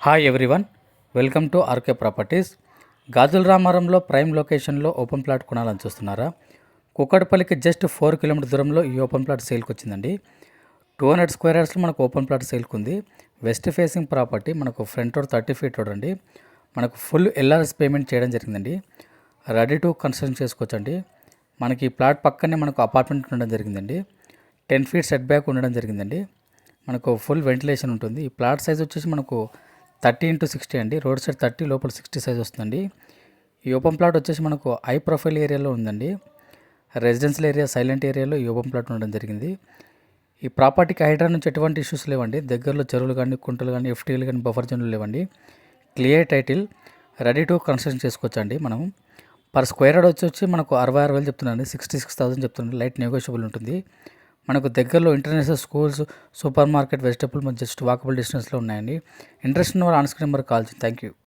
Hi everyone, welcome to RK properties. Gajula రామారంలో prime లొకేషన్లో open plot కొనాలని చూస్తున్నారా? కుక్కడపల్లికి జస్ట్ 4 కిలోమీటర్ దూరంలో ఈ ఓపెన్ ప్లాట్ సేల్కి వచ్చిందండి. 200 స్క్వేర్ యార్డ్స్లో మనకు ఓపెన్ ప్లాట్ సేల్కి ఉంది. వెస్ట్ ఫేసింగ్ ప్రాపర్టీ, మనకు ఫ్రంట్ డోర్ 30 ఫీట్ రోడ్ అండి. మనకు ఫుల్ ఎల్ఆర్ఎస్ పేమెంట్ చేయడం జరిగిందండి. రెడీ టు కన్స్ట్రక్షన్ చేసుకోవచ్చండి. మనకి ఈ ప్లాట్ పక్కనే మనకు అపార్ట్మెంట్ ఉండడం జరిగిందండి. 10 ఫీట్ సెట్ బ్యాక్ ఉండడం జరిగిందండి. మనకు ఫుల్ వెంటిలేషన్ ఉంటుంది. ఈ ప్లాట్ సైజ్ వచ్చేసి మనకు 30x60 అండి. రోడ్ సైడ్ 30, లోపల 60 సైజ్ వస్తుందండి. ఈ ఓపెన్ ప్లాట్ వచ్చేసి మనకు హై ప్రొఫైల్ ఏరియాలో ఉందండి. రెసిడెన్షియల్ ఏరియా, సైలెంట్ ఏరియాలో ఈ ఓపెన్ ప్లాట్ ఉండడం జరిగింది. ఈ ప్రాపర్టీకి హైడ్రా నుంచి ఎటువంటి ఇష్యూస్ లేవండి. దగ్గరలో చెరువులు కానీ, కుంటలు కానీ, ఎఫ్టీలు కానీ, బఫర్ జోన్లు లేవండి. Clear title, ready to construction చేసుకోవచ్చండి. మనం పర్ స్క్వేర్ యార్డ్ వచ్చి మనకు 66,000 చెప్తున్నాండి. 66,000 చెప్తున్నాండి. లైట్ నెగోషియబుల్ ఉంటుంది. మనకు దగ్గరలో international schools, super market, vegetable just walkable డిస్టెన్స్లో ఉన్నాయండి. ఇంట్రెస్ట్ ఉన్న వాళ్ళు ఆన్ స్క్రీన్ నెంబర్ కాల్ చేయండి. Thank you.